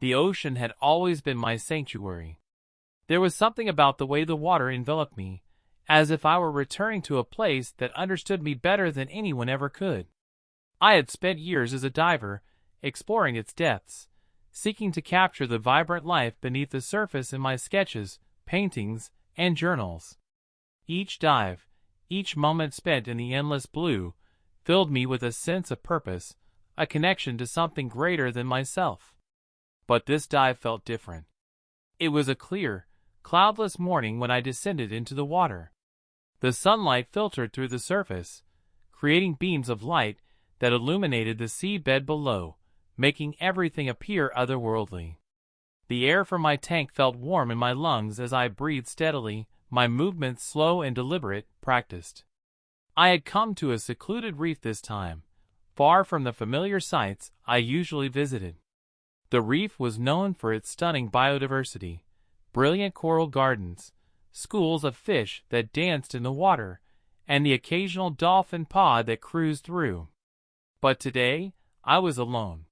The ocean had always been my sanctuary. There was something about the way the water enveloped me, as if I were returning to a place that understood me better than anyone ever could. I had spent years as a diver, exploring its depths, seeking to capture the vibrant life beneath the surface in my sketches, paintings, and journals. Each dive, each moment spent in the endless blue, filled me with a sense of purpose, a connection to something greater than myself. But this dive felt different. It was a clear, cloudless morning when I descended into the water. The sunlight filtered through the surface, creating beams of light that illuminated the seabed below, making everything appear otherworldly. The air from my tank felt warm in my lungs as I breathed steadily, my movements slow and deliberate, practiced. I had come to a secluded reef this time, far from the familiar sights I usually visited. The reef was known for its stunning biodiversity, brilliant coral gardens, schools of fish that danced in the water, and the occasional dolphin pod that cruised through. But today, I was alone.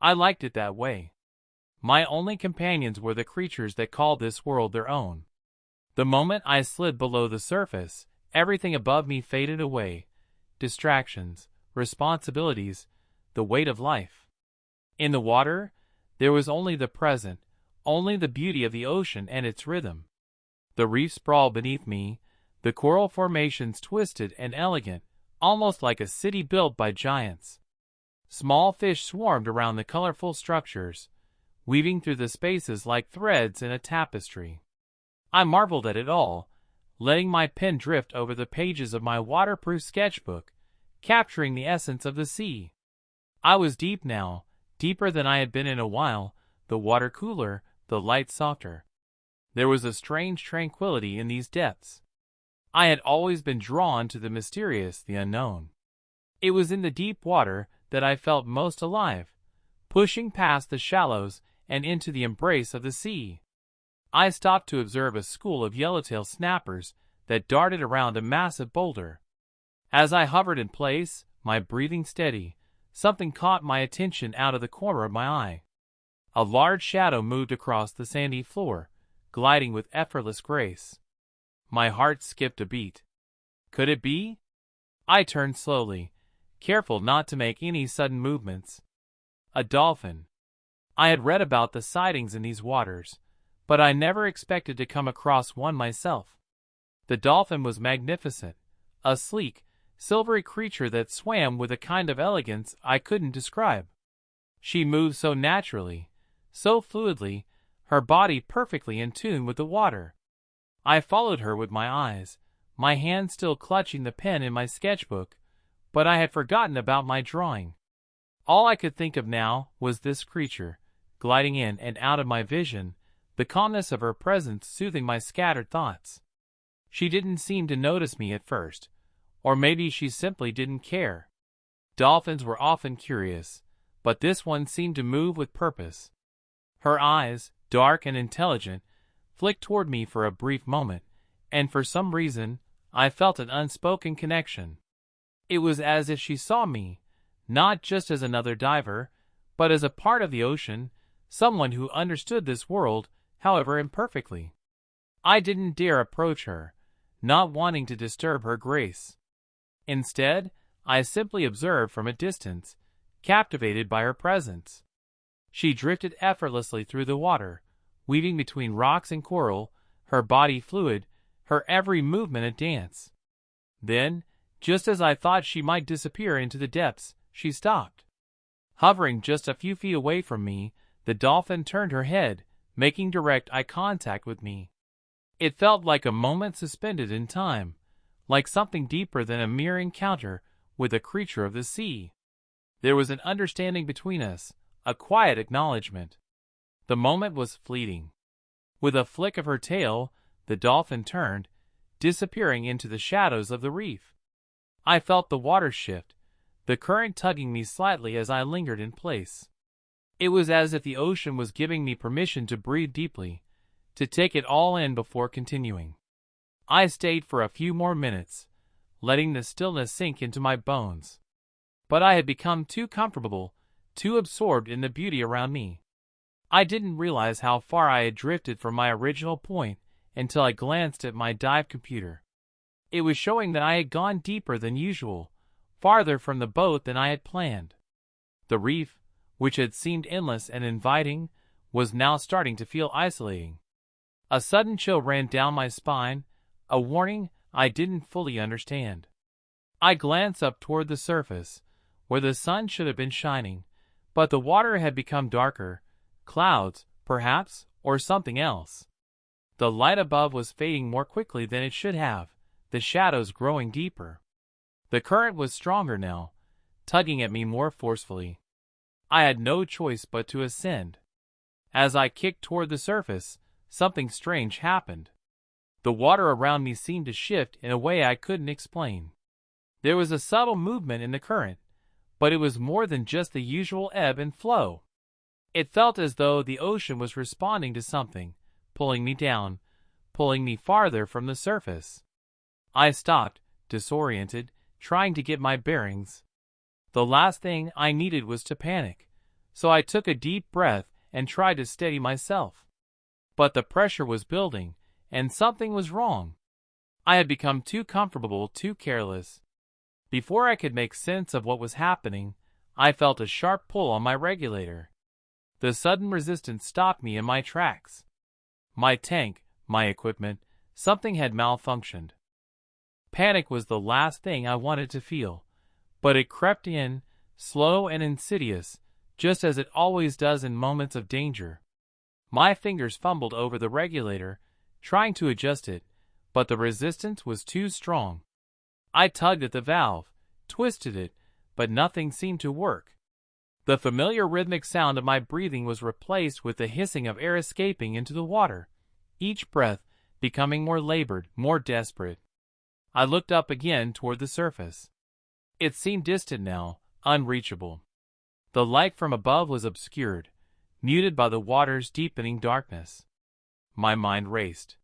I liked it that way. My only companions were the creatures that called this world their own. The moment I slid below the surface, everything above me faded away. Distractions, responsibilities, the weight of life. In the water, there was only the present, only the beauty of the ocean and its rhythm. The reef sprawled beneath me, the coral formations twisted and elegant, almost like a city built by giants. Small fish swarmed around the colorful structures, weaving through the spaces like threads in a tapestry. I marveled at it all, letting my pen drift over the pages of my waterproof sketchbook, capturing the essence of the sea. I was deep now, deeper than I had been in a while, the water cooler, the light softer. There was a strange tranquility in these depths. I had always been drawn to the mysterious, the unknown. It was in the deep water that I felt most alive, pushing past the shallows and into the embrace of the sea. I stopped to observe a school of yellowtail snappers that darted around a massive boulder. As I hovered in place, my breathing steady, something caught my attention out of the corner of my eye. A large shadow moved across the sandy floor, gliding with effortless grace. My heart skipped a beat. Could it be? I turned slowly, careful not to make any sudden movements. A dolphin. I had read about the sightings in these waters, but I never expected to come across one myself. The dolphin was magnificent, a sleek, silvery creature that swam with a kind of elegance I couldn't describe. She moved so naturally, so fluidly, her body perfectly in tune with the water. I followed her with my eyes, my hand still clutching the pen in my sketchbook, but I had forgotten about my drawing. All I could think of now was this creature, gliding in and out of my vision, the calmness of her presence soothing my scattered thoughts. She didn't seem to notice me at first, or maybe she simply didn't care. Dolphins were often curious, but this one seemed to move with purpose. Her eyes, dark and intelligent, flicked toward me for a brief moment, and for some reason, I felt an unspoken connection. It was as if she saw me, not just as another diver, but as a part of the ocean, someone who understood this world, however imperfectly. I didn't dare approach her, not wanting to disturb her grace. Instead, I simply observed from a distance, captivated by her presence. She drifted effortlessly through the water, weaving between rocks and coral, her body fluid, her every movement a dance. Then, just as I thought she might disappear into the depths, she stopped. Hovering just a few feet away from me, the dolphin turned her head, making direct eye contact with me. It felt like a moment suspended in time, like something deeper than a mere encounter with a creature of the sea. There was an understanding between us, a quiet acknowledgement. The moment was fleeting. With a flick of her tail, the dolphin turned, disappearing into the shadows of the reef. I felt the water shift, the current tugging me slightly as I lingered in place. It was as if the ocean was giving me permission to breathe deeply, to take it all in before continuing. I stayed for a few more minutes, letting the stillness sink into my bones. But I had become too comfortable, too absorbed in the beauty around me. I didn't realize how far I had drifted from my original point until I glanced at my dive computer. It was showing that I had gone deeper than usual, farther from the boat than I had planned. The reef, which had seemed endless and inviting, was now starting to feel isolating. A sudden chill ran down my spine, a warning I didn't fully understand. I glanced up toward the surface, where the sun should have been shining, but the water had become darker, clouds, perhaps, or something else. The light above was fading more quickly than it should have, the shadows growing deeper. The current was stronger now, tugging at me more forcefully. I had no choice but to ascend. As I kicked toward the surface, something strange happened. The water around me seemed to shift in a way I couldn't explain. There was a subtle movement in the current, but it was more than just the usual ebb and flow. It felt as though the ocean was responding to something, pulling me down, pulling me farther from the surface. I stopped, disoriented, trying to get my bearings. The last thing I needed was to panic, so I took a deep breath and tried to steady myself. But the pressure was building, and something was wrong. I had become too comfortable, too careless. Before I could make sense of what was happening, I felt a sharp pull on my regulator. The sudden resistance stopped me in my tracks. My tank, my equipment, something had malfunctioned. Panic was the last thing I wanted to feel, but it crept in, slow and insidious, just as it always does in moments of danger. My fingers fumbled over the regulator, trying to adjust it, but the resistance was too strong. I tugged at the valve, twisted it, but nothing seemed to work. The familiar rhythmic sound of my breathing was replaced with the hissing of air escaping into the water, each breath becoming more labored, more desperate. I looked up again toward the surface. It seemed distant now, unreachable. The light from above was obscured, muted by the water's deepening darkness. My mind raced.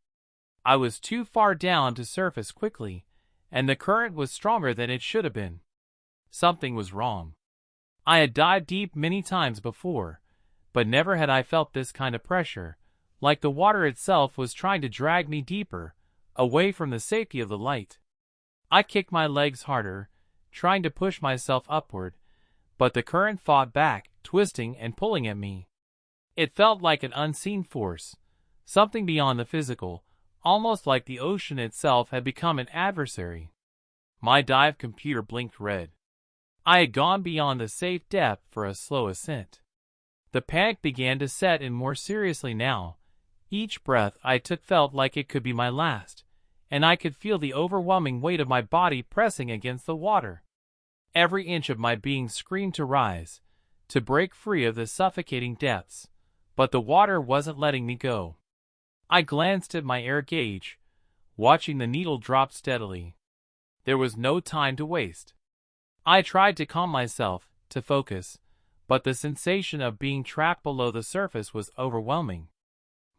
I was too far down to surface quickly, and the current was stronger than it should have been. Something was wrong. I had dived deep many times before, but never had I felt this kind of pressure, like the water itself was trying to drag me deeper, away from the safety of the light. I kicked my legs harder, trying to push myself upward, but the current fought back, twisting and pulling at me. It felt like an unseen force, something beyond the physical, almost like the ocean itself had become an adversary. My dive computer blinked red. I had gone beyond the safe depth for a slow ascent. The panic began to set in more seriously now. Each breath I took felt like it could be my last, and I could feel the overwhelming weight of my body pressing against the water. Every inch of my being screamed to rise, to break free of the suffocating depths, but the water wasn't letting me go. I glanced at my air gauge, watching the needle drop steadily. There was no time to waste. I tried to calm myself, to focus, but the sensation of being trapped below the surface was overwhelming.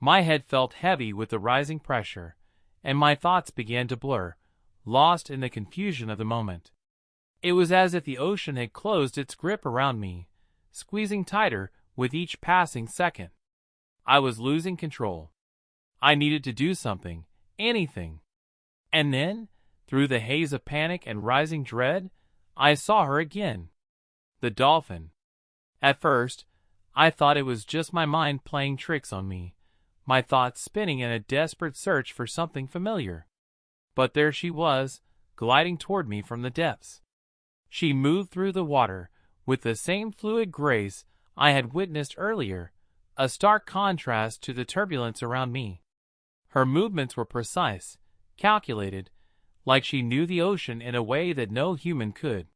My head felt heavy with the rising pressure, and my thoughts began to blur, lost in the confusion of the moment. It was as if the ocean had closed its grip around me, squeezing tighter with each passing second. I was losing control. I needed to do something, anything. And then, through the haze of panic and rising dread, I saw her again. The Dolphin. At first, I thought it was just my mind playing tricks on me, my thoughts spinning in a desperate search for something familiar. But there she was, gliding toward me from the depths. She moved through the water with the same fluid grace I had witnessed earlier, a stark contrast to the turbulence around me. Her movements were precise, calculated, like she knew the ocean in a way that no human could.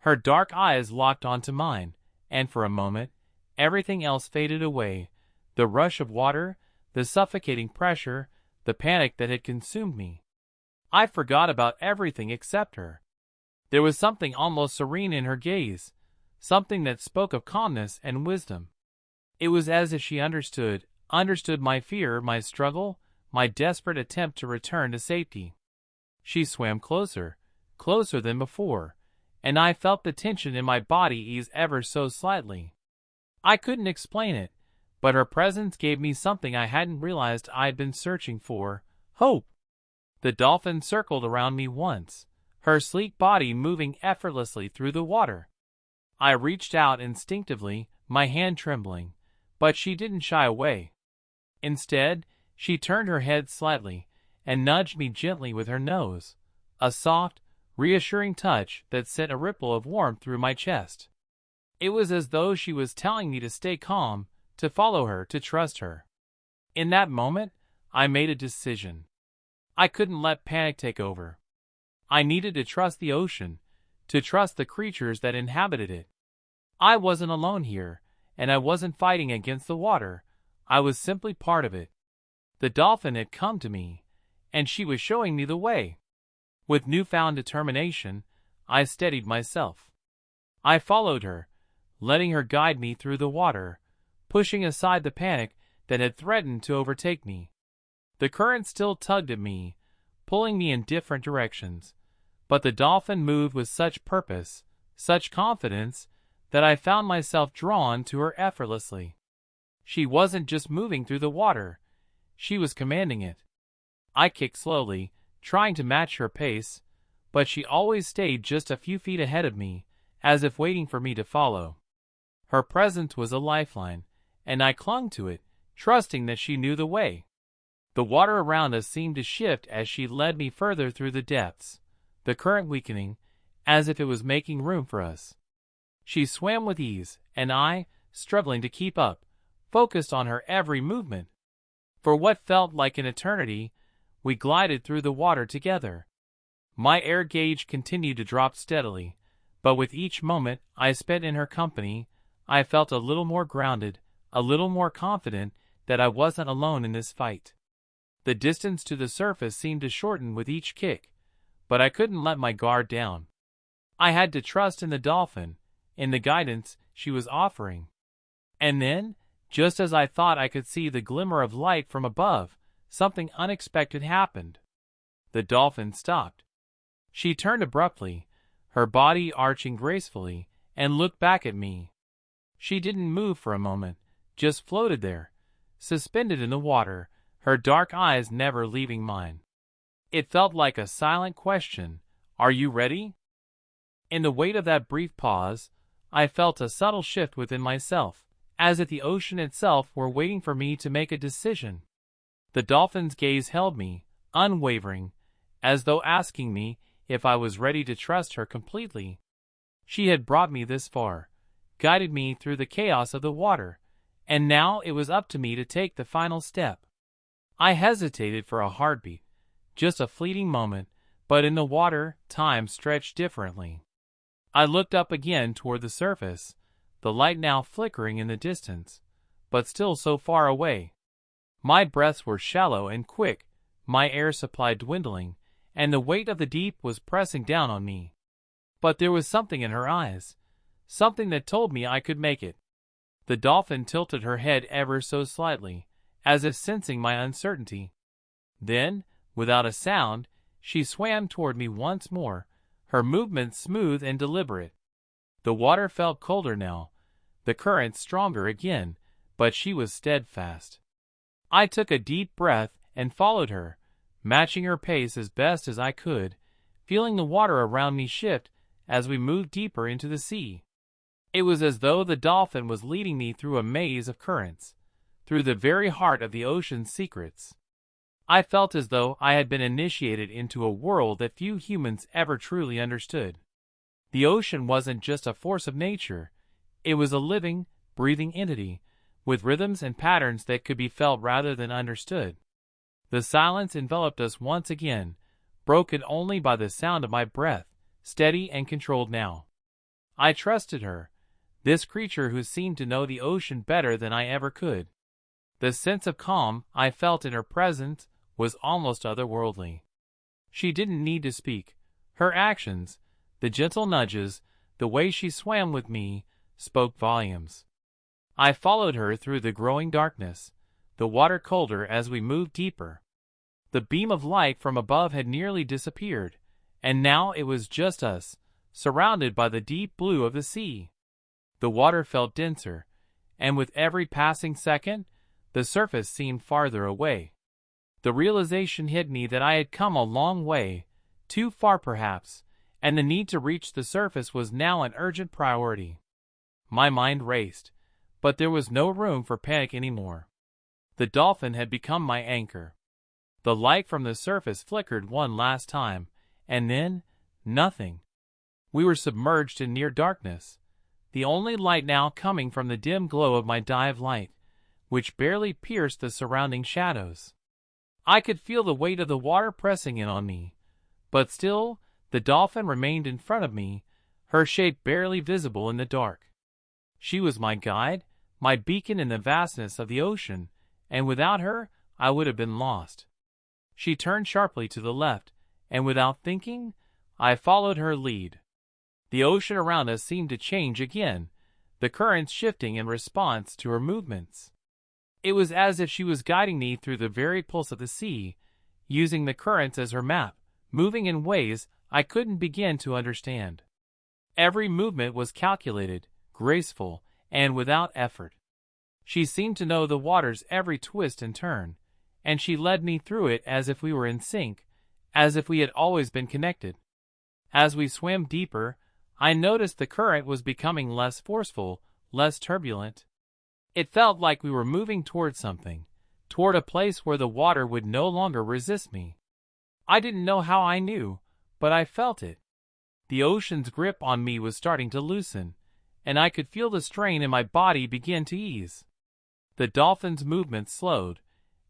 Her dark eyes locked onto mine, and for a moment, everything else faded away, the rush of water, the suffocating pressure, the panic that had consumed me. I forgot about everything except her. There was something almost serene in her gaze, something that spoke of calmness and wisdom. It was as if she understood my fear, my struggle, my desperate attempt to return to safety. She swam closer, closer than before, and I felt the tension in my body ease ever so slightly. I couldn't explain it, but her presence gave me something I hadn't realized I'd been searching for: hope. The dolphin circled around me once, her sleek body moving effortlessly through the water. I reached out instinctively, my hand trembling, but she didn't shy away. Instead, she turned her head slightly and nudged me gently with her nose, a soft, reassuring touch that sent a ripple of warmth through my chest. It was as though she was telling me to stay calm, to follow her, to trust her. In that moment, I made a decision. I couldn't let panic take over. I needed to trust the ocean, to trust the creatures that inhabited it. I wasn't alone here, and I wasn't fighting against the water. I was simply part of it. The dolphin had come to me, and she was showing me the way. With newfound determination, I steadied myself. I followed her, letting her guide me through the water, pushing aside the panic that had threatened to overtake me. The current still tugged at me, pulling me in different directions, but the dolphin moved with such purpose, such confidence, that I found myself drawn to her effortlessly. She wasn't just moving through the water, she was commanding it. I kicked slowly, trying to match her pace, but she always stayed just a few feet ahead of me, as if waiting for me to follow. Her presence was a lifeline, and I clung to it, trusting that she knew the way. The water around us seemed to shift as she led me further through the depths, the current weakening, as if it was making room for us. She swam with ease, and I, struggling to keep up, focused on her every movement. For what felt like an eternity, we glided through the water together. My air gauge continued to drop steadily, but with each moment I spent in her company, I felt a little more grounded, a little more confident that I wasn't alone in this fight. The distance to the surface seemed to shorten with each kick, but I couldn't let my guard down. I had to trust in the dolphin, in the guidance she was offering. And then, just as I thought I could see the glimmer of light from above, something unexpected happened. The dolphin stopped. She turned abruptly, her body arching gracefully, and looked back at me. She didn't move for a moment, just floated there, suspended in the water, her dark eyes never leaving mine. It felt like a silent question: "Are you ready?" In the weight of that brief pause, I felt a subtle shift within myself, as if the ocean itself were waiting for me to make a decision. The dolphin's gaze held me, unwavering, as though asking me if I was ready to trust her completely. She had brought me this far, guided me through the chaos of the water, and now it was up to me to take the final step. I hesitated for a heartbeat, just a fleeting moment, but in the water, time stretched differently. I looked up again toward the surface, the light now flickering in the distance, but still so far away. My breaths were shallow and quick, my air supply dwindling, and the weight of the deep was pressing down on me. But there was something in her eyes, something that told me I could make it. The dolphin tilted her head ever so slightly, as if sensing my uncertainty. Then, without a sound, she swam toward me once more, her movements smooth and deliberate. The water felt colder now, the current stronger again, but she was steadfast. I took a deep breath and followed her, matching her pace as best as I could, feeling the water around me shift as we moved deeper into the sea. It was as though the dolphin was leading me through a maze of currents, through the very heart of the ocean's secrets. I felt as though I had been initiated into a world that few humans ever truly understood. The ocean wasn't just a force of nature, it was a living, breathing entity, with rhythms and patterns that could be felt rather than understood. The silence enveloped us once again, broken only by the sound of my breath, steady and controlled now. I trusted her, this creature who seemed to know the ocean better than I ever could. The sense of calm I felt in her presence was almost otherworldly. She didn't need to speak. Her actions, the gentle nudges, the way she swam with me, spoke volumes. I followed her through the growing darkness, the water colder as we moved deeper. The beam of light from above had nearly disappeared, and now it was just us, surrounded by the deep blue of the sea. The water felt denser, and with every passing second, the surface seemed farther away. The realization hit me that I had come a long way, too far perhaps, and the need to reach the surface was now an urgent priority. My mind raced, but there was no room for panic anymore. The Dolphin had become my anchor. The light from the surface flickered one last time, and then, nothing. We were submerged in near darkness, the only light now coming from the dim glow of my dive light, which barely pierced the surrounding shadows. I could feel the weight of the water pressing in on me, but still, the Dolphin remained in front of me, her shape barely visible in the dark. She was my guide, my beacon in the vastness of the ocean, and without her, I would have been lost. She turned sharply to the left, and without thinking, I followed her lead. The ocean around us seemed to change again, the currents shifting in response to her movements. It was as if she was guiding me through the varied pulse of the sea, using the currents as her map, moving in ways I couldn't begin to understand. Every movement was calculated, graceful, and without effort. She seemed to know the water's every twist and turn, and she led me through it as if we were in sync, as if we had always been connected. As we swam deeper, I noticed the current was becoming less forceful, less turbulent. It felt like we were moving toward something, toward a place where the water would no longer resist me. I didn't know how I knew, but I felt it. The ocean's grip on me was starting to loosen, and I could feel the strain in my body begin to ease. The Dolphin's movements slowed,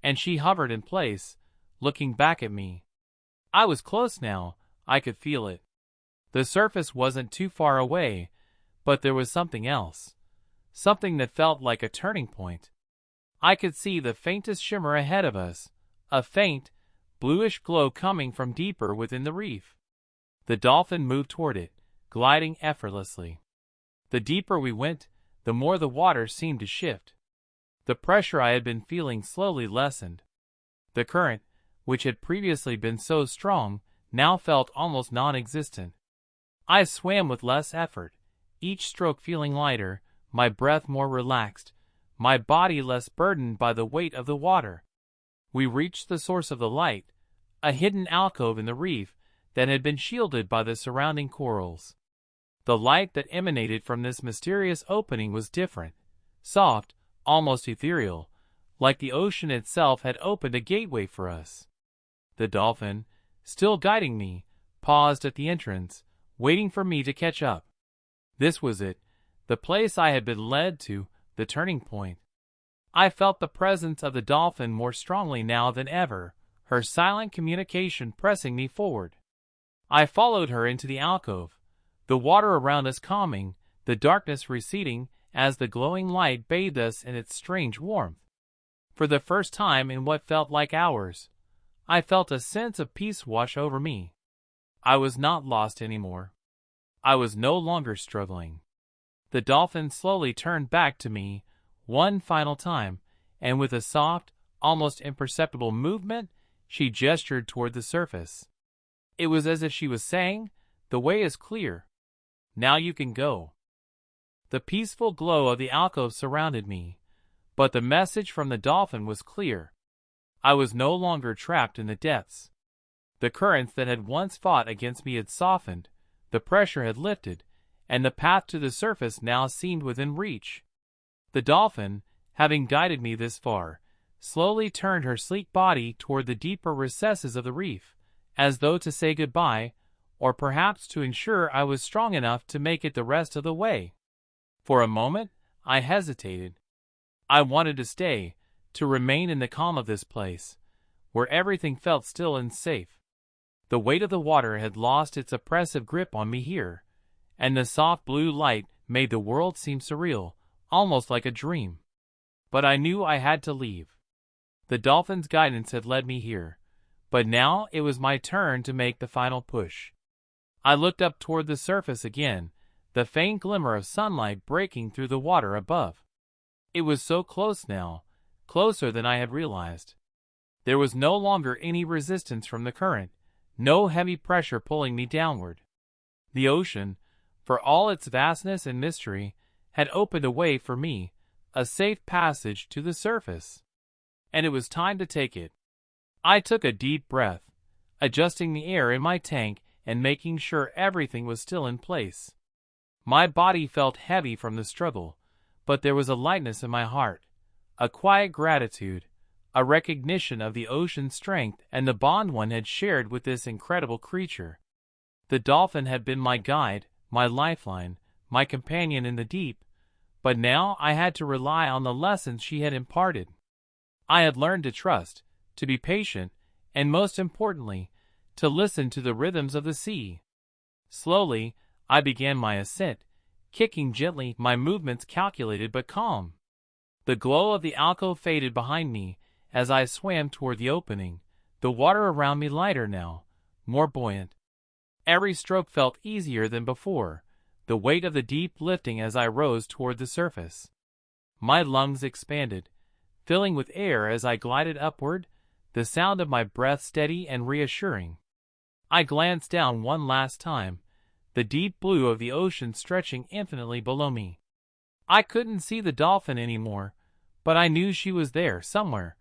and she hovered in place, looking back at me. I was close now, I could feel it. The surface wasn't too far away, but there was something else. Something that felt like a turning point. I could see the faintest shimmer ahead of us, a faint, bluish glow coming from deeper within the reef. The Dolphin moved toward it, gliding effortlessly. The deeper we went, the more the water seemed to shift. The pressure I had been feeling slowly lessened. The current, which had previously been so strong, now felt almost non-existent. I swam with less effort, each stroke feeling lighter, my breath more relaxed, my body less burdened by the weight of the water. We reached the source of the light, a hidden alcove in the reef that had been shielded by the surrounding corals. The light that emanated from this mysterious opening was different, soft, almost ethereal, like the ocean itself had opened a gateway for us. The Dolphin, still guiding me, paused at the entrance, waiting for me to catch up. This was it, the place I had been led to, the turning point. I felt the presence of the Dolphin more strongly now than ever, her silent communication pressing me forward. I followed her into the alcove, the water around us calming, the darkness receding as the glowing light bathed us in its strange warmth. For the first time in what felt like hours, I felt a sense of peace wash over me. I was not lost anymore. I was no longer struggling. The Dolphin slowly turned back to me one final time, and with a soft, almost imperceptible movement, she gestured toward the surface. It was as if she was saying, "The way is clear. Now you can go." The peaceful glow of the alcove surrounded me, but the message from the Dolphin was clear. I was no longer trapped in the depths. The currents that had once fought against me had softened, the pressure had lifted, and the path to the surface now seemed within reach. The Dolphin, having guided me this far, slowly turned her sleek body toward the deeper recesses of the reef, as though to say goodbye, or perhaps to ensure I was strong enough to make it the rest of the way. For a moment, I hesitated. I wanted to stay, to remain in the calm of this place, where everything felt still and safe. The weight of the water had lost its oppressive grip on me here, and the soft blue light made the world seem surreal, almost like a dream. But I knew I had to leave. The Dolphin's guidance had led me here, but now it was my turn to make the final push. I looked up toward the surface again, the faint glimmer of sunlight breaking through the water above. It was so close now, closer than I had realized. There was no longer any resistance from the current, no heavy pressure pulling me downward. The ocean, for all its vastness and mystery, had opened a way for me, a safe passage to the surface. And it was time to take it. I took a deep breath, adjusting the air in my tank and making sure everything was still in place. My body felt heavy from the struggle, but there was a lightness in my heart, a quiet gratitude, a recognition of the ocean's strength and the bond one had shared with this incredible creature. The dolphin had been my guide, my lifeline, my companion in the deep, but now I had to rely on the lessons she had imparted. I had learned to trust, to be patient, and most importantly, to listen to the rhythms of the sea. Slowly, I began my ascent, kicking gently, my movements calculated but calm. The glow of the alcove faded behind me as I swam toward the opening, the water around me lighter now, more buoyant. Every stroke felt easier than before, the weight of the deep lifting as I rose toward the surface. My lungs expanded, filling with air as I glided upward, the sound of my breath steady and reassuring. I glanced down one last time, the deep blue of the ocean stretching infinitely below me. I couldn't see the dolphin anymore, but I knew she was there somewhere,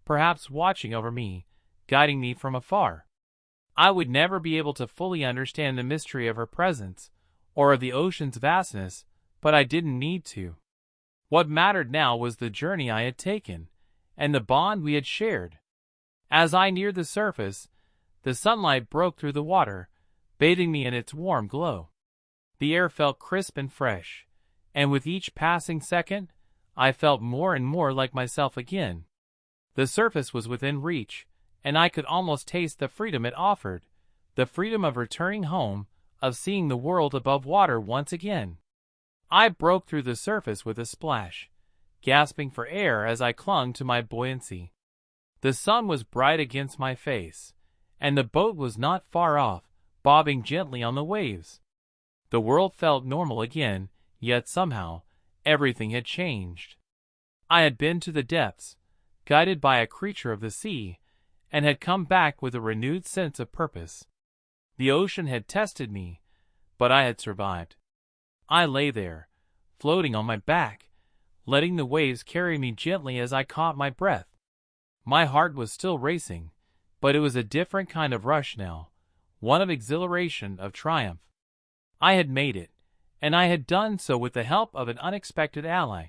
perhaps watching over me, guiding me from afar. I would never be able to fully understand the mystery of her presence, or of the ocean's vastness, but I didn't need to. What mattered now was the journey I had taken, and the bond we had shared. As I neared the surface, the sunlight broke through the water, bathing me in its warm glow. The air felt crisp and fresh, and with each passing second, I felt more and more like myself again. The surface was within reach, and I could almost taste the freedom it offered, the freedom of returning home, of seeing the world above water once again. I broke through the surface with a splash, gasping for air as I clung to my buoyancy. The sun was bright against my face, and the boat was not far off, bobbing gently on the waves. The world felt normal again, yet somehow, everything had changed. I had been to the depths, guided by a creature of the sea, and had come back with a renewed sense of purpose. The ocean had tested me, but I had survived. I lay there, floating on my back, letting the waves carry me gently as I caught my breath. My heart was still racing, but it was a different kind of rush now, one of exhilaration, of triumph. I had made it, and I had done so with the help of an unexpected ally.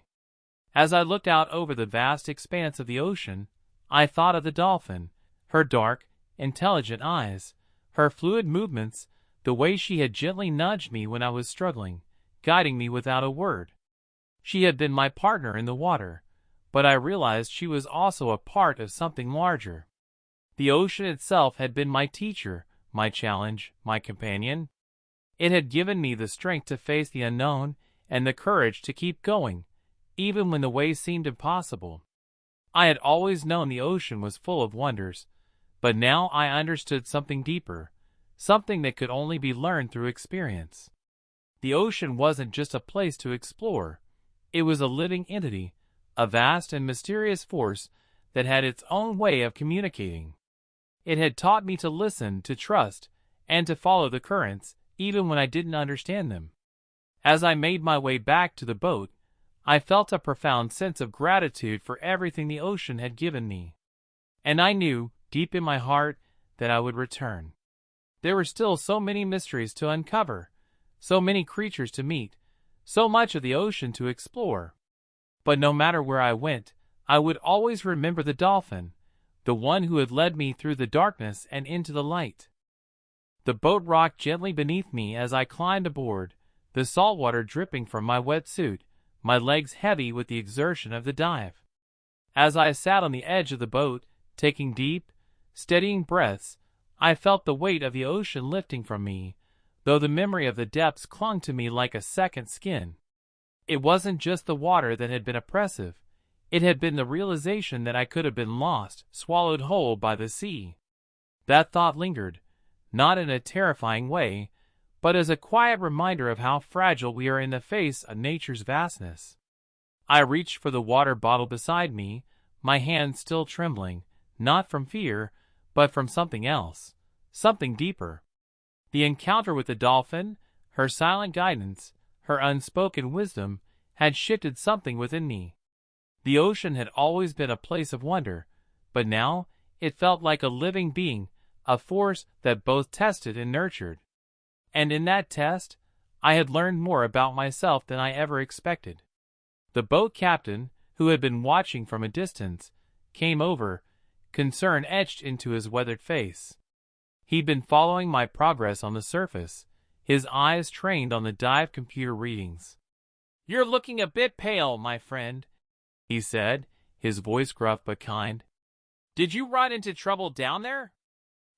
As I looked out over the vast expanse of the ocean, I thought of the dolphin, her dark, intelligent eyes, her fluid movements, the way she had gently nudged me when I was struggling, guiding me without a word. She had been my partner in the water, but I realized she was also a part of something larger. The ocean itself had been my teacher, my challenge, my companion. It had given me the strength to face the unknown and the courage to keep going, even when the way seemed impossible. I had always known the ocean was full of wonders, but now I understood something deeper, something that could only be learned through experience. The ocean wasn't just a place to explore. It was a living entity, a vast and mysterious force that had its own way of communicating. It had taught me to listen, to trust, and to follow the currents, even when I didn't understand them. As I made my way back to the boat, I felt a profound sense of gratitude for everything the ocean had given me. And I knew, deep in my heart, that I would return. There were still so many mysteries to uncover, so many creatures to meet, so much of the ocean to explore. But no matter where I went, I would always remember the dolphin, the one who had led me through the darkness and into the light. The boat rocked gently beneath me as I climbed aboard, the salt water dripping from my wet suit, my legs heavy with the exertion of the dive. As I sat on the edge of the boat, taking deep, steadying breaths, I felt the weight of the ocean lifting from me, though the memory of the depths clung to me like a second skin. It wasn't just the water that had been oppressive. It had been the realization that I could have been lost, swallowed whole by the sea. That thought lingered, not in a terrifying way, but as a quiet reminder of how fragile we are in the face of nature's vastness. I reached for the water bottle beside me, my hand still trembling, not from fear, but from something else, something deeper. The encounter with the dolphin, her silent guidance, her unspoken wisdom, had shifted something within me. The ocean had always been a place of wonder, but now it felt like a living being, a force that both tested and nurtured. And in that test, I had learned more about myself than I ever expected. The boat captain, who had been watching from a distance, came over, concern etched into his weathered face. He'd been following my progress on the surface, his eyes trained on the dive computer readings. "You're looking a bit pale, my friend," he said, his voice gruff but kind. "Did you run into trouble down there?"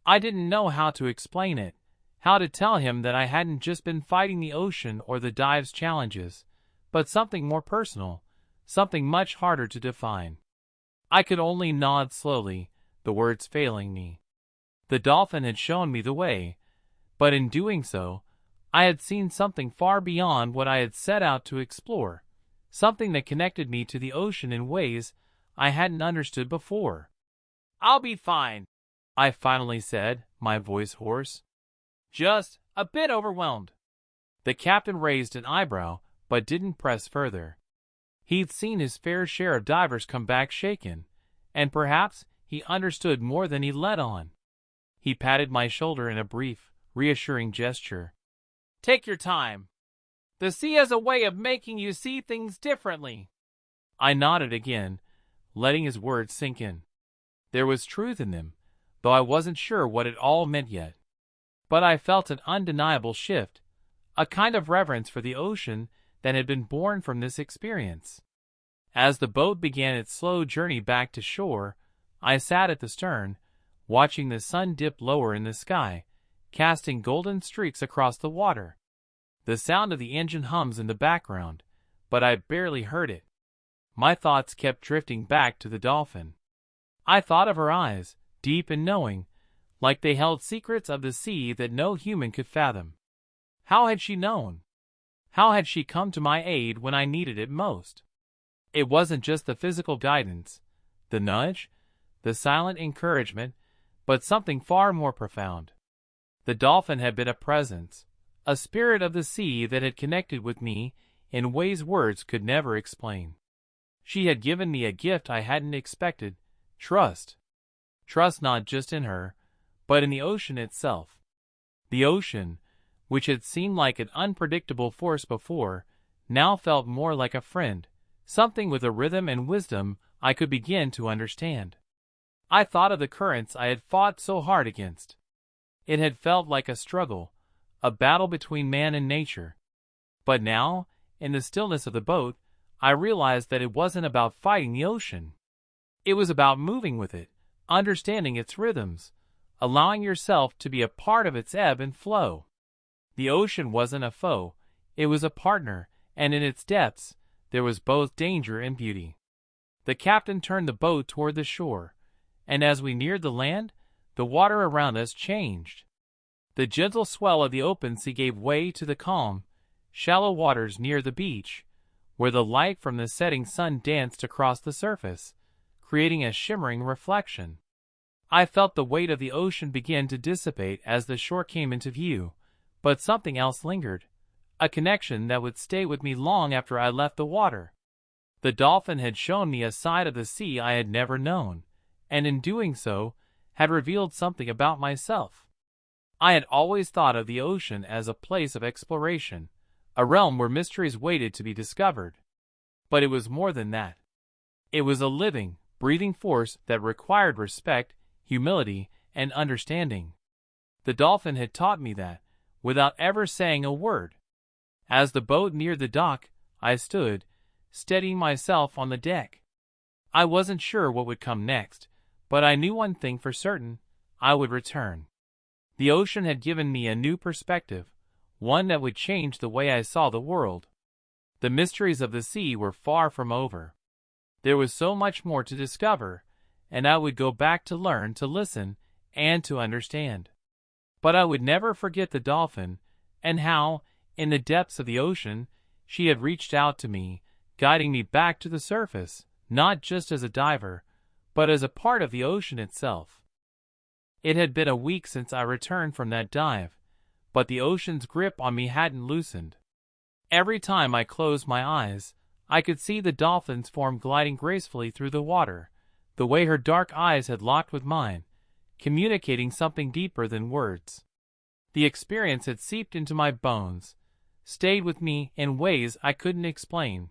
I didn't know how to explain it, how to tell him that I hadn't just been fighting the ocean or the dive's challenges, but something more personal, something much harder to define. I could only nod slowly, the words failing me. The dolphin had shown me the way, but in doing so, I had seen something far beyond what I had set out to explore, something that connected me to the ocean in ways I hadn't understood before. "I'll be fine," I finally said, my voice hoarse. "Just a bit overwhelmed." The captain raised an eyebrow, but didn't press further. He'd seen his fair share of divers come back shaken, and perhaps he understood more than he let on. He patted my shoulder in a brief, reassuring gesture. "Take your time. The sea has a way of making you see things differently." I nodded again, letting his words sink in. There was truth in them, though I wasn't sure what it all meant yet. But I felt an undeniable shift, a kind of reverence for the ocean that had been born from this experience. As the boat began its slow journey back to shore, I sat at the stern, watching the sun dip lower in the sky, casting golden streaks across the water. The sound of the engine hums in the background, but I barely heard it. My thoughts kept drifting back to the dolphin. I thought of her eyes, deep and knowing, like they held secrets of the sea that no human could fathom. How had she known? How had she come to my aid when I needed it most? It wasn't just the physical guidance, the nudge, the silent encouragement, but something far more profound. The dolphin had been a presence, a spirit of the sea that had connected with me in ways words could never explain. She had given me a gift I hadn't expected, trust. Trust not just in her, but in the ocean itself. The ocean, which had seemed like an unpredictable force before, now felt more like a friend, something with a rhythm and wisdom I could begin to understand. I thought of the currents I had fought so hard against. It had felt like a struggle, a battle between man and nature. But now, in the stillness of the boat, I realized that it wasn't about fighting the ocean. It was about moving with it, understanding its rhythms, allowing yourself to be a part of its ebb and flow. The ocean wasn't a foe, it was a partner, and in its depths, there was both danger and beauty. The captain turned the boat toward the shore, and as we neared the land, the water around us changed. The gentle swell of the open sea gave way to the calm, shallow waters near the beach, where the light from the setting sun danced across the surface, creating a shimmering reflection. I felt the weight of the ocean begin to dissipate as the shore came into view, but something else lingered, a connection that would stay with me long after I left the water. The dolphin had shown me a side of the sea I had never known, and in doing so, had revealed something about myself. I had always thought of the ocean as a place of exploration, a realm where mysteries waited to be discovered. But it was more than that. It was a living, breathing force that required respect, humility, and understanding. The dolphin had taught me that, without ever saying a word. As the boat neared the dock, I stood, steadying myself on the deck. I wasn't sure what would come next, but I knew one thing for certain: I would return. The ocean had given me a new perspective, one that would change the way I saw the world. The mysteries of the sea were far from over. There was so much more to discover, and I would go back to learn, to listen, and to understand. But I would never forget the dolphin, and how, in the depths of the ocean, she had reached out to me, guiding me back to the surface, not just as a diver, but as a part of the ocean itself. It had been a week since I returned from that dive, but the ocean's grip on me hadn't loosened. Every time I closed my eyes, I could see the dolphin's form gliding gracefully through the water, the way her dark eyes had locked with mine, communicating something deeper than words. The experience had seeped into my bones, stayed with me in ways I couldn't explain.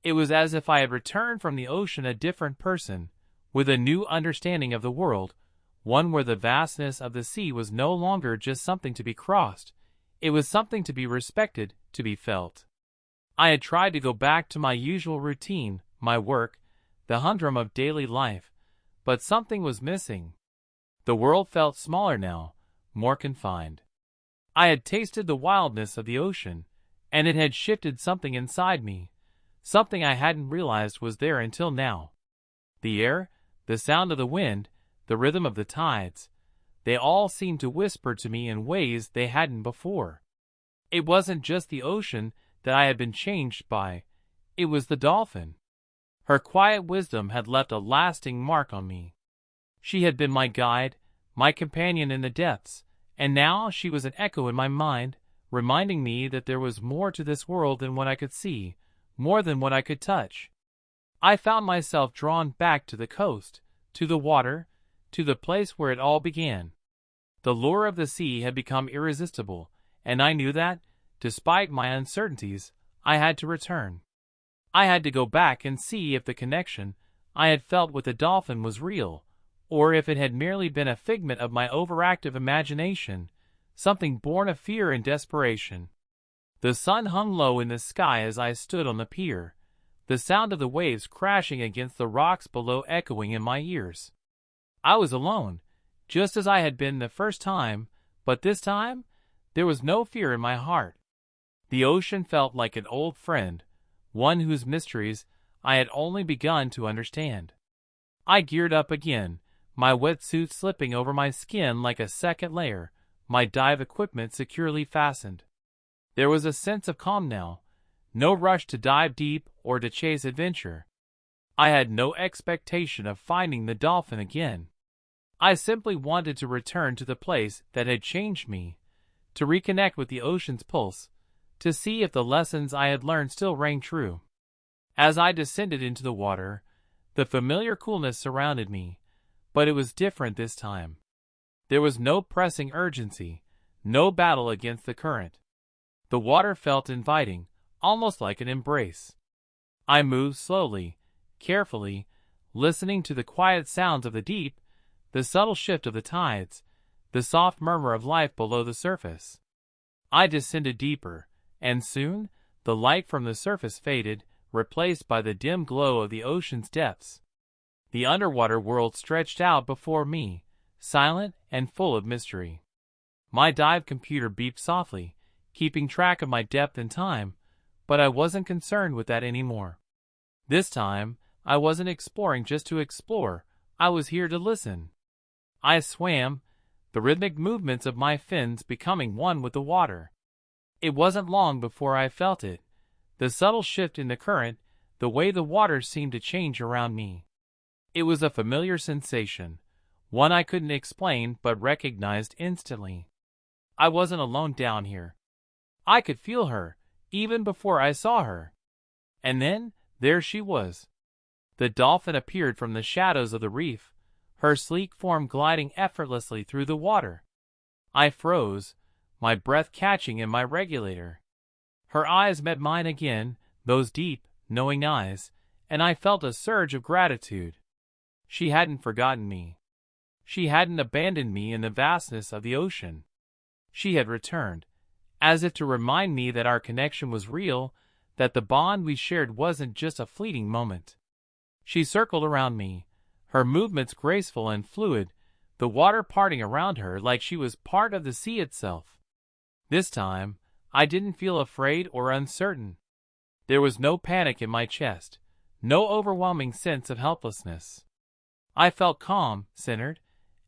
It was as if I had returned from the ocean a different person, with a new understanding of the world, one where the vastness of the sea was no longer just something to be crossed, it was something to be respected, to be felt. I had tried to go back to my usual routine, my work, the humdrum of daily life, but something was missing. The world felt smaller now, more confined. I had tasted the wildness of the ocean, and it had shifted something inside me, something I hadn't realized was there until now. The air, the sound of the wind, the rhythm of the tides, they all seemed to whisper to me in ways they hadn't before. It wasn't just the ocean that I had been changed by, it was the dolphin. Her quiet wisdom had left a lasting mark on me. She had been my guide, my companion in the depths, and now she was an echo in my mind, reminding me that there was more to this world than what I could see, more than what I could touch. I found myself drawn back to the coast, to the water, to the place where it all began. The lure of the sea had become irresistible, and I knew that, despite my uncertainties, I had to return. I had to go back and see if the connection I had felt with the dolphin was real, or if it had merely been a figment of my overactive imagination, something born of fear and desperation. The sun hung low in the sky as I stood on the pier, the sound of the waves crashing against the rocks below echoing in my ears. I was alone, just as I had been the first time, but this time, there was no fear in my heart. The ocean felt like an old friend, one whose mysteries I had only begun to understand. I geared up again, my wetsuit slipping over my skin like a second layer, my dive equipment securely fastened. There was a sense of calm now, no rush to dive deep or to chase adventure. I had no expectation of finding the dolphin again. I simply wanted to return to the place that had changed me, to reconnect with the ocean's pulse, to see if the lessons I had learned still rang true. As I descended into the water, the familiar coolness surrounded me, but it was different this time. There was no pressing urgency, no battle against the current. The water felt inviting, almost like an embrace. I moved slowly, carefully, listening to the quiet sounds of the deep, the subtle shift of the tides, the soft murmur of life below the surface. I descended deeper, and soon, the light from the surface faded, replaced by the dim glow of the ocean's depths. The underwater world stretched out before me, silent and full of mystery. My dive computer beeped softly, keeping track of my depth and time, but I wasn't concerned with that anymore. This time, I wasn't exploring just to explore, I was here to listen. I swam, the rhythmic movements of my fins becoming one with the water. It wasn't long before I felt it, the subtle shift in the current, the way the water seemed to change around me. It was a familiar sensation, one I couldn't explain but recognized instantly. I wasn't alone down here. I could feel her, even before I saw her. And then, there she was. The dolphin appeared from the shadows of the reef, her sleek form gliding effortlessly through the water. I froze, my breath catching in my regulator. Her eyes met mine again, those deep, knowing eyes, and I felt a surge of gratitude. She hadn't forgotten me. She hadn't abandoned me in the vastness of the ocean. She had returned, as if to remind me that our connection was real, that the bond we shared wasn't just a fleeting moment. She circled around me, her movements graceful and fluid, the water parting around her like she was part of the sea itself. This time, I didn't feel afraid or uncertain. There was no panic in my chest, no overwhelming sense of helplessness. I felt calm, centered,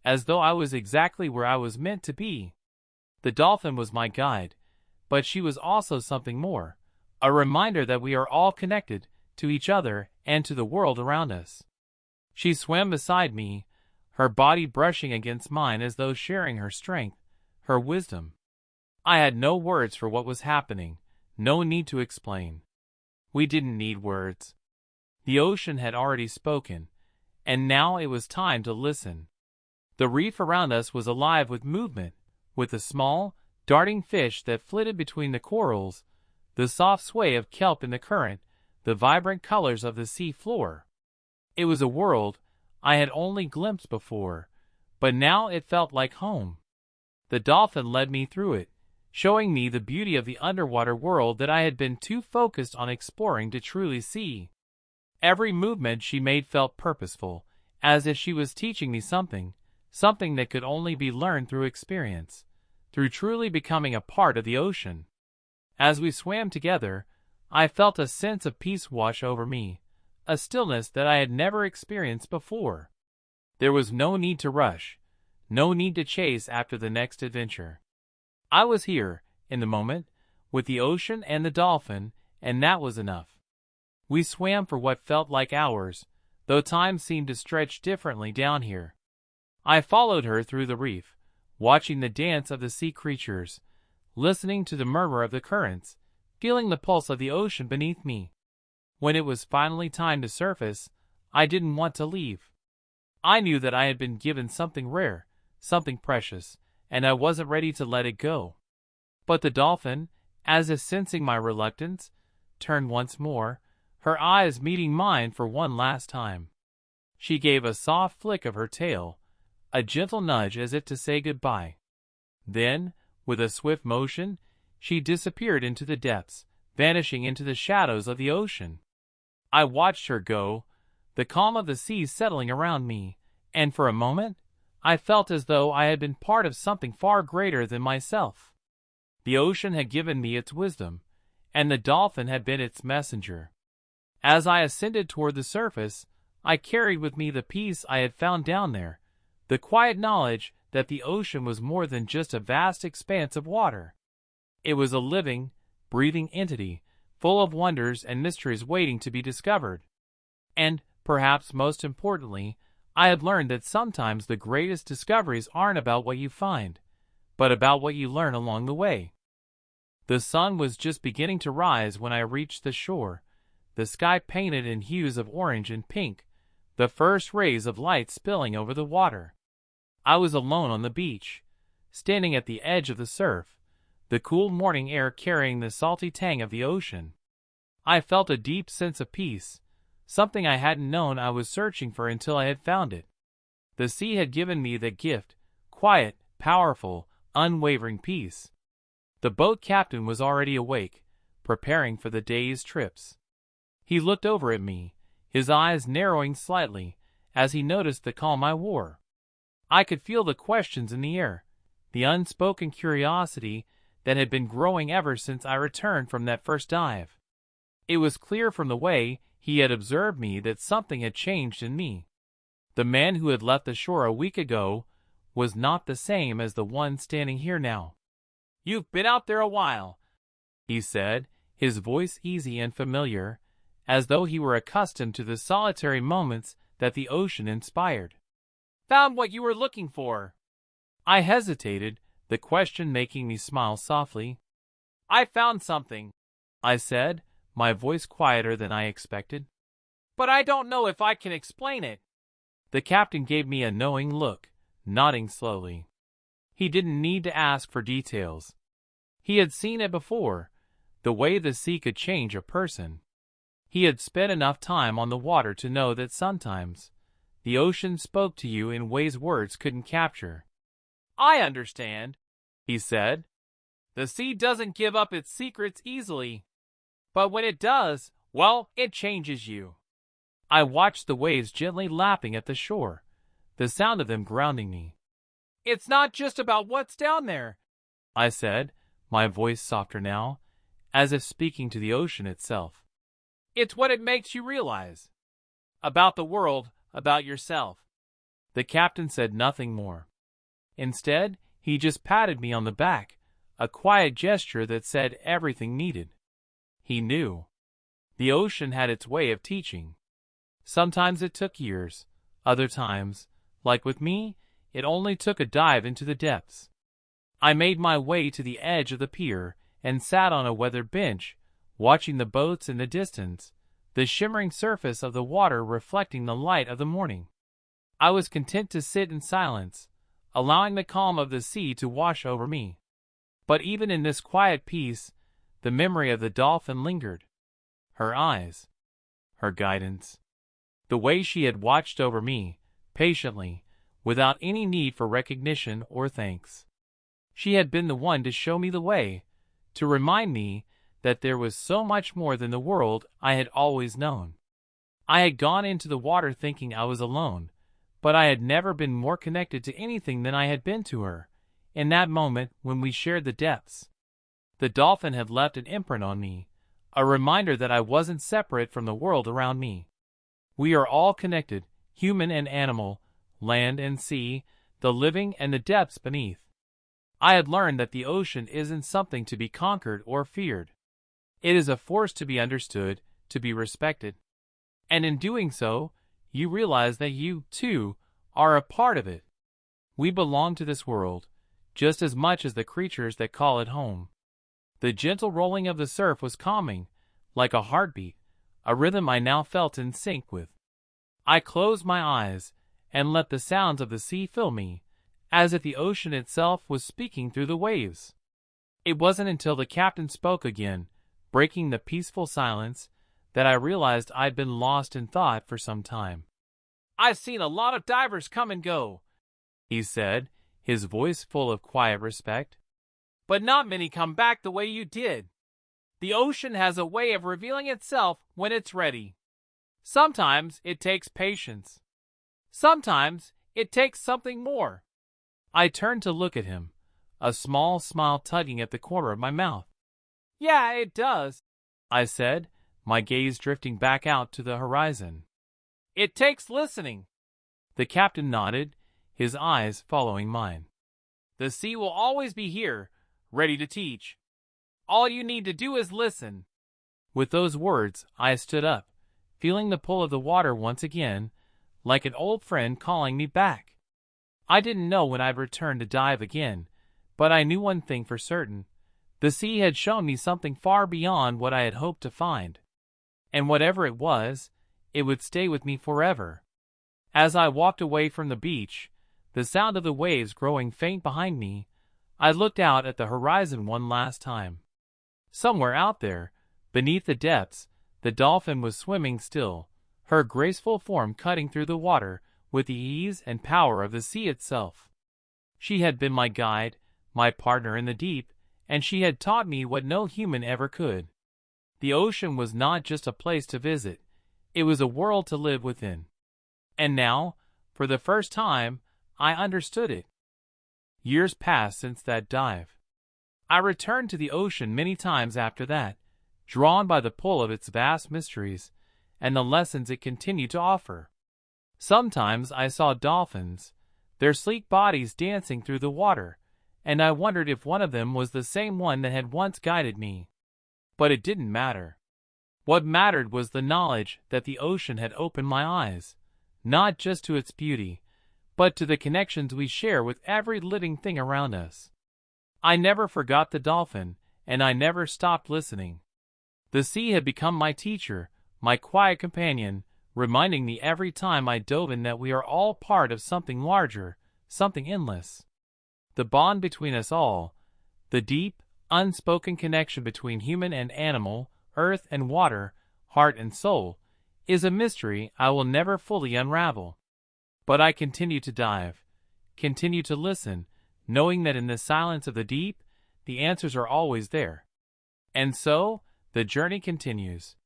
as though I was exactly where I was meant to be. The dolphin was my guide, but she was also something more, a reminder that we are all connected, to each other and to the world around us. She swam beside me, her body brushing against mine as though sharing her strength, her wisdom. I had no words for what was happening, no need to explain. We didn't need words. The ocean had already spoken, and now it was time to listen. The reef around us was alive with movement, with the small, darting fish that flitted between the corals, the soft sway of kelp in the current, the vibrant colors of the sea floor. It was a world I had only glimpsed before, but now it felt like home. The dolphin led me through it, showing me the beauty of the underwater world that I had been too focused on exploring to truly see. Every movement she made felt purposeful, as if she was teaching me something that could only be learned through experience, through truly becoming a part of the ocean. As we swam together, I felt a sense of peace wash over me, a stillness that I had never experienced before. There was no need to rush, no need to chase after the next adventure. I was here, in the moment, with the ocean and the dolphin, and that was enough. We swam for what felt like hours, though time seemed to stretch differently down here. I followed her through the reef, watching the dance of the sea creatures, listening to the murmur of the currents, feeling the pulse of the ocean beneath me. When it was finally time to surface, I didn't want to leave. I knew that I had been given something rare, something precious, and I wasn't ready to let it go. But the dolphin, as if sensing my reluctance, turned once more, her eyes meeting mine for one last time. She gave a soft flick of her tail, a gentle nudge as if to say goodbye. Then, with a swift motion, she disappeared into the depths, vanishing into the shadows of the ocean. I watched her go, the calm of the sea settling around me, and for a moment, I felt as though I had been part of something far greater than myself. The ocean had given me its wisdom, and the dolphin had been its messenger. As I ascended toward the surface, I carried with me the peace I had found down there, the quiet knowledge that the ocean was more than just a vast expanse of water. It was a living, breathing entity, full of wonders and mysteries waiting to be discovered. And, perhaps most importantly, I had learned that sometimes the greatest discoveries aren't about what you find, but about what you learn along the way. The sun was just beginning to rise when I reached the shore, the sky painted in hues of orange and pink, the first rays of light spilling over the water. I was alone on the beach, standing at the edge of the surf, the cool morning air carrying the salty tang of the ocean. I felt a deep sense of peace, something I hadn't known I was searching for until I had found it. The sea had given me that gift, quiet, powerful, unwavering peace. The boat captain was already awake, preparing for the day's trips. He looked over at me, his eyes narrowing slightly, as he noticed the calm I wore. I could feel the questions in the air, the unspoken curiosity that had been growing ever since I returned from that first dive. It was clear from the way he had observed me that something had changed in me. The man who had left the shore a week ago was not the same as the one standing here now. "You've been out there a while," he said, his voice easy and familiar, as though he were accustomed to the solitary moments that the ocean inspired. "Found what you were looking for?" I hesitated, the question making me smile softly. "I found something," I said, my voice quieter than I expected. "But I don't know if I can explain it." The captain gave me a knowing look, nodding slowly. He didn't need to ask for details. He had seen it before, the way the sea could change a person. He had spent enough time on the water to know that sometimes the ocean spoke to you in ways words couldn't capture. "I understand," he said. "The sea doesn't give up its secrets easily. But when it does, well, it changes you." I watched the waves gently lapping at the shore, the sound of them grounding me. "It's not just about what's down there," I said, my voice softer now, as if speaking to the ocean itself. "It's what it makes you realize. About the world, about yourself." The captain said nothing more. Instead, he just patted me on the back, a quiet gesture that said everything needed. He knew. The ocean had its way of teaching. Sometimes it took years, other times, like with me, it only took a dive into the depths. I made my way to the edge of the pier and sat on a weathered bench, watching the boats in the distance, the shimmering surface of the water reflecting the light of the morning. I was content to sit in silence, allowing the calm of the sea to wash over me. But even in this quiet peace, the memory of the dolphin lingered. Her eyes, her guidance, the way she had watched over me, patiently, without any need for recognition or thanks. She had been the one to show me the way, to remind me that there was so much more than the world I had always known. I had gone into the water thinking I was alone, but I had never been more connected to anything than I had been to her, in that moment when we shared the depths. The dolphin had left an imprint on me, a reminder that I wasn't separate from the world around me. We are all connected, human and animal, land and sea, the living and the depths beneath. I had learned that the ocean isn't something to be conquered or feared. It is a force to be understood, to be respected. And in doing so, you realize that you, too, are a part of it. We belong to this world, just as much as the creatures that call it home. The gentle rolling of the surf was calming, like a heartbeat, a rhythm I now felt in sync with. I closed my eyes and let the sounds of the sea fill me, as if the ocean itself was speaking through the waves. It wasn't until the captain spoke again, breaking the peaceful silence, that I realized I'd been lost in thought for some time. "I've seen a lot of divers come and go," he said, his voice full of quiet respect. "But not many come back the way you did. The ocean has a way of revealing itself when it's ready. Sometimes it takes patience. Sometimes it takes something more." I turned to look at him, a small smile tugging at the corner of my mouth. "Yeah, it does," I said, my gaze drifting back out to the horizon. "It takes listening." The captain nodded, his eyes following mine. "The sea will always be here, ready to teach. All you need to do is listen." With those words, I stood up, feeling the pull of the water once again, like an old friend calling me back. I didn't know when I'd return to dive again, but I knew one thing for certain. The sea had shown me something far beyond what I had hoped to find. And whatever it was, it would stay with me forever. As I walked away from the beach, the sound of the waves growing faint behind me, I looked out at the horizon one last time. Somewhere out there, beneath the depths, the dolphin was swimming still, her graceful form cutting through the water with the ease and power of the sea itself. She had been my guide, my partner in the deep, and she had taught me what no human ever could. The ocean was not just a place to visit, it was a world to live within. And now, for the first time, I understood it. Years passed since that dive. I returned to the ocean many times after that, drawn by the pull of its vast mysteries and the lessons it continued to offer. Sometimes I saw dolphins, their sleek bodies dancing through the water, and I wondered if one of them was the same one that had once guided me. But it didn't matter. What mattered was the knowledge that the ocean had opened my eyes, not just to its beauty, but to the connections we share with every living thing around us. I never forgot the dolphin, and I never stopped listening. The sea had become my teacher, my quiet companion, reminding me every time I dove in that we are all part of something larger, something endless. The bond between us all, the deep, unspoken connection between human and animal, earth and water, heart and soul, is a mystery I will never fully unravel. But I continue to dive, continue to listen, knowing that in the silence of the deep, the answers are always there. And so, the journey continues.